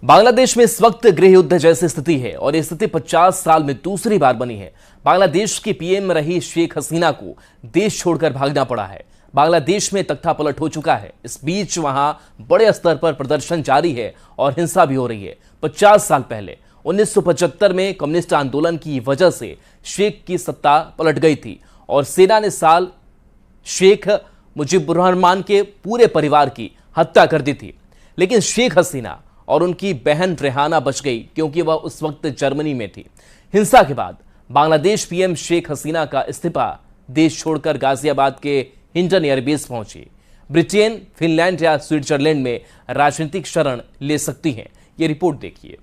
बांग्लादेश में इस वक्त गृह युद्ध जैसी स्थिति है और ये स्थिति 50 साल में दूसरी बार बनी है। बांग्लादेश की पीएम रही शेख हसीना को देश छोड़कर भागना पड़ा है। बांग्लादेश में तख्ता पलट हो चुका है। इस बीच वहां बड़े स्तर पर प्रदर्शन जारी है और हिंसा भी हो रही है। 50 साल पहले 1975 में कम्युनिस्ट आंदोलन की वजह से शेख की सत्ता पलट गई थी और सेना ने साल शेख मुजीबुर रहमान के पूरे परिवार की हत्या कर दी थी। लेकिन शेख हसीना और उनकी बहन रेहाना बच गई क्योंकि वह उस वक्त जर्मनी में थी। हिंसा के बाद बांग्लादेश पीएम शेख हसीना का इस्तीफा देश छोड़कर गाजियाबाद के हिंडन एयरबेस पहुंची। ब्रिटेन, फिनलैंड या स्विट्जरलैंड में राजनीतिक शरण ले सकती हैं। ये रिपोर्ट देखिए।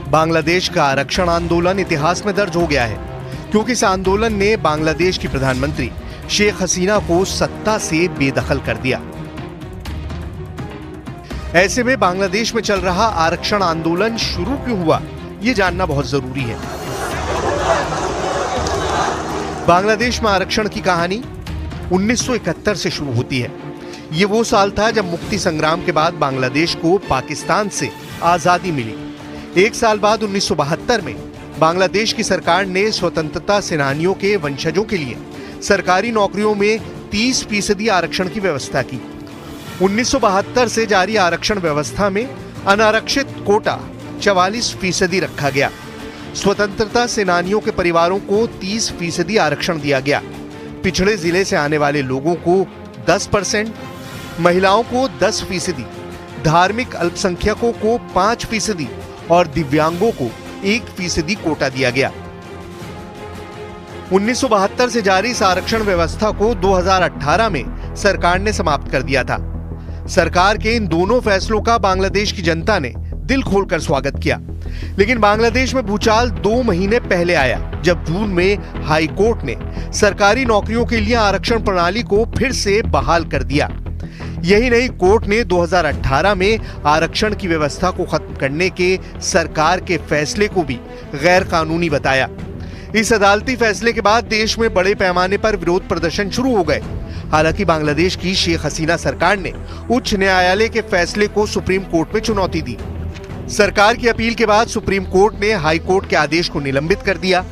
बांग्लादेश का आरक्षण आंदोलन इतिहास में दर्ज हो गया है क्योंकि इस आंदोलन ने बांग्लादेश की प्रधानमंत्री शेख हसीना को सत्ता से बेदखल कर दिया। ऐसे में बांग्लादेश में चल रहा आरक्षण आंदोलन शुरू क्यों हुआ, यह जानना बहुत जरूरी है। बांग्लादेश में आरक्षण की कहानी 1971 से शुरू होती है। यह वो साल था जब मुक्ति संग्राम के बाद बांग्लादेश को पाकिस्तान से आजादी मिली। एक साल बाद 1972 में बांग्लादेश की सरकार ने स्वतंत्रता सेनानियों के वंशजों के लिए सरकारी नौकरियों में 30% आरक्षण की व्यवस्था की। 1972 से जारी आरक्षण व्यवस्था में अनारक्षित कोटा 44% रखा गया। स्वतंत्रता सेनानियों के परिवारों को 30% आरक्षण दिया गया। पिछड़े जिले से आने वाले लोगों को 10%, महिलाओं को 10%, धार्मिक अल्पसंख्यकों को 5% और दिव्यांगों को 1% कोटा दिया गया। 1972 से जारी इस आरक्षण व्यवस्था को 2018 में सरकार ने समाप्त कर दिया था। सरकार के इन दोनों फैसलों का बांग्लादेश की जनता ने दिल खोलकर स्वागत किया। लेकिन बांग्लादेश में भूचाल 2 महीने पहले आया जब जून में हाई कोर्ट ने सरकारी नौकरियों के लिए आरक्षण प्रणाली को फिर से बहाल कर दिया। यही नहीं, कोर्ट ने 2018 में आरक्षण की व्यवस्था को खत्म करने के सरकार के फैसले को भी गैर कानूनी बताया। इस अदालती फैसले के बाद देश में बड़े पैमाने पर विरोध प्रदर्शन शुरू हो गए। हालांकि बांग्लादेश की शेख हसीना सरकार ने उच्च न्यायालय के फैसले को सुप्रीम कोर्ट में चुनौती दी। सरकार की अपील के बाद सुप्रीम कोर्ट ने हाई कोर्ट के आदेश को निलंबित कर दिया।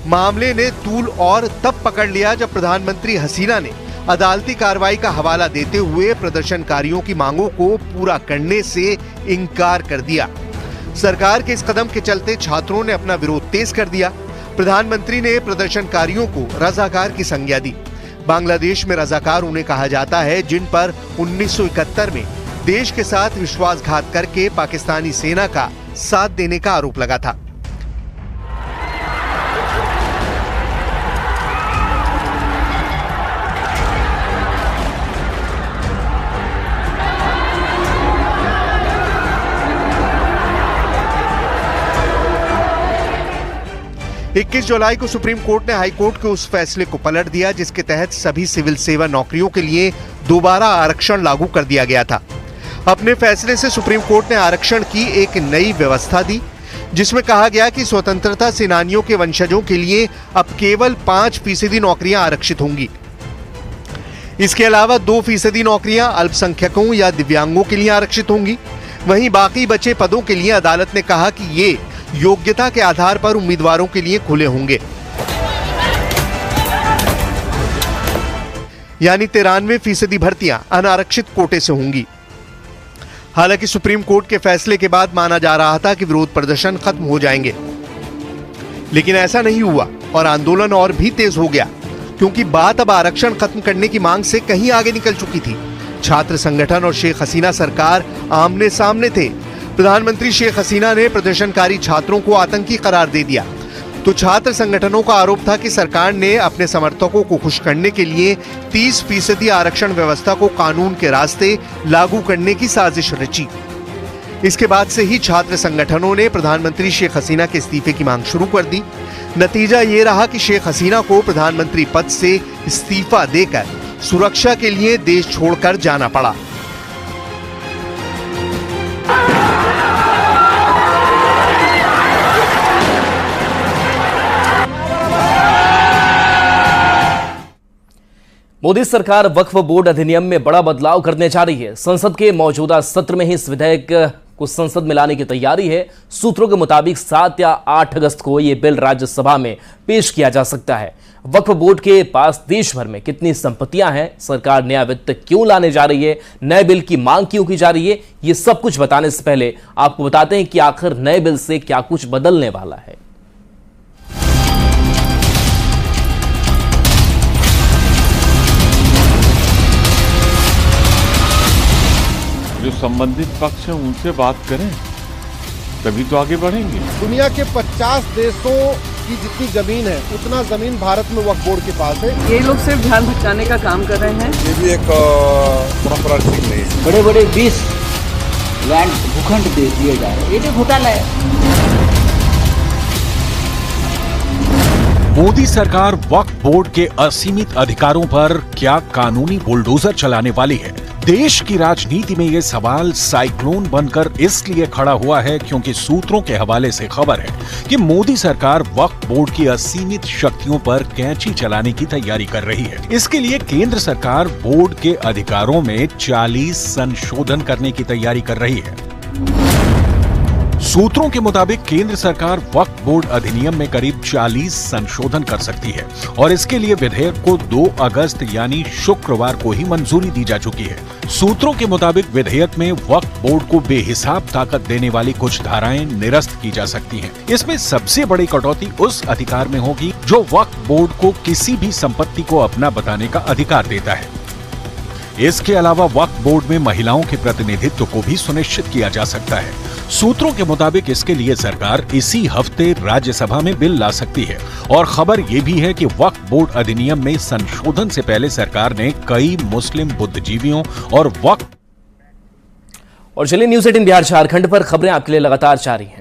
मामले ने तूल और तब पकड़ लिया जब प्रधानमंत्री हसीना ने अदालती कार्रवाई का हवाला देते हुए प्रदर्शनकारियों की मांगों को पूरा करने से इनकार कर दिया। सरकार के इस कदम के चलते छात्रों ने अपना विरोध तेज कर दिया। प्रधानमंत्री ने प्रदर्शनकारियों को रजाकार की संज्ञा दी। बांग्लादेश में रजाकार उन्हें कहा जाता है जिन पर 1971 में देश के साथ विश्वासघात करके पाकिस्तानी सेना का साथ देने का आरोप लगा था। इक्कीस जुलाई को सुप्रीम कोर्ट ने हाई कोर्ट के उस फैसले को पलट दिया जिसके तहत सभी सिविल सेवा नौकरियों के लिए दोबारा आरक्षण लागू कर दिया गया था। अपने फैसले से सुप्रीम कोर्ट ने आरक्षण की एक नई व्यवस्था दी जिसमें कहा गया कि स्वतंत्रता सेनानियों के वंशजों के लिए अब केवल 5% नौकरियां आरक्षित होंगी। इसके अलावा 2% नौकरियां अल्पसंख्यकों या दिव्यांगों के लिए आरक्षित होंगी। वहीं बाकी बचे पदों के लिए अदालत ने कहा कि ये योग्यता के आधार पर उम्मीदवारों के लिए खुले होंगे। यानी 93% भर्तियां अनारक्षित कोटे से होंगी। हालांकि सुप्रीम कोर्ट के फैसले के बाद माना जा रहा था कि विरोध प्रदर्शन खत्म हो जाएंगे, लेकिन ऐसा नहीं हुआ और आंदोलन और भी तेज हो गया क्योंकि बात अब आरक्षण खत्म करने की मांग से कहीं आगे निकल चुकी थी। छात्र संगठन और शेख हसीना सरकार आमने सामने थे। प्रधानमंत्री शेख हसीना ने प्रदर्शनकारी छात्रों को आतंकी करार दे दिया तो छात्र संगठनों का आरोप था कि सरकार ने अपने समर्थकों को खुश करने के लिए 30% आरक्षण व्यवस्था को कानून के रास्ते लागू करने की साजिश रची। इसके बाद से ही छात्र संगठनों ने प्रधानमंत्री शेख हसीना के इस्तीफे की मांग शुरू कर दी। नतीजा ये रहा कि शेख हसीना को प्रधानमंत्री पद से इस्तीफा देकर सुरक्षा के लिए देश छोड़कर जाना पड़ा। मोदी सरकार वक्फ बोर्ड अधिनियम में बड़ा बदलाव करने जा रही है। संसद के मौजूदा सत्र में ही इस विधेयक को संसद में लाने की तैयारी है। सूत्रों के मुताबिक 7 या 8 अगस्त को यह बिल राज्यसभा में पेश किया जा सकता है। वक्फ बोर्ड के पास देश भर में कितनी संपत्तियां हैं, सरकार नया वित्त क्यों लाने जा रही है, नए बिल की मांग क्यों की जा रही है, ये सब कुछ बताने से पहले आपको बताते हैं कि आखिर नए बिल से क्या कुछ बदलने वाला है। जो संबंधित पक्ष हैं उनसे बात करें, तभी तो आगे बढ़ेंगे। दुनिया के 50 देशों की जितनी जमीन है उतना जमीन भारत में वक्फ बोर्ड के पास है। ये लोग सिर्फ ध्यान भटकाने का काम कर रहे हैं। ये भी एक परंपरा ठीक नहीं है। बड़े बड़े 20 लैंड भूखंड दे दिए जा रहे हैं, ये जो घोटाला है। मोदी सरकार वक्फ बोर्ड के असीमित अधिकारों पर क्या कानूनी बुलडोजर चलाने वाली है? देश की राजनीति में यह सवाल साइक्लोन बनकर इसलिए खड़ा हुआ है क्योंकि सूत्रों के हवाले से खबर है कि मोदी सरकार वक्फ बोर्ड की असीमित शक्तियों पर कैंची चलाने की तैयारी कर रही है। इसके लिए केंद्र सरकार बोर्ड के अधिकारों में 40 संशोधन करने की तैयारी कर रही है। सूत्रों के मुताबिक केंद्र सरकार वक्फ बोर्ड अधिनियम में करीब 40 संशोधन कर सकती है और इसके लिए विधेयक को 2 अगस्त यानी शुक्रवार को ही मंजूरी दी जा चुकी है। सूत्रों के मुताबिक विधेयक में वक्फ बोर्ड को बेहिसाब ताकत देने वाली कुछ धाराएं निरस्त की जा सकती हैं। इसमें सबसे बड़ी कटौती उस अधिकार में होगी जो वक्फ बोर्ड को किसी भी संपत्ति को अपना बताने का अधिकार देता है। इसके अलावा वक्फ बोर्ड में महिलाओं के प्रतिनिधित्व को भी सुनिश्चित किया जा सकता है। सूत्रों के मुताबिक इसके लिए सरकार इसी हफ्ते राज्यसभा में बिल ला सकती है और खबर यह भी है कि वक्फ बोर्ड अधिनियम में संशोधन से पहले सरकार ने कई मुस्लिम बुद्धिजीवियों और वक्फ और चलिए न्यूज़ 18 बिहार झारखंड पर खबरें आपके लिए लगातार जारी हैं।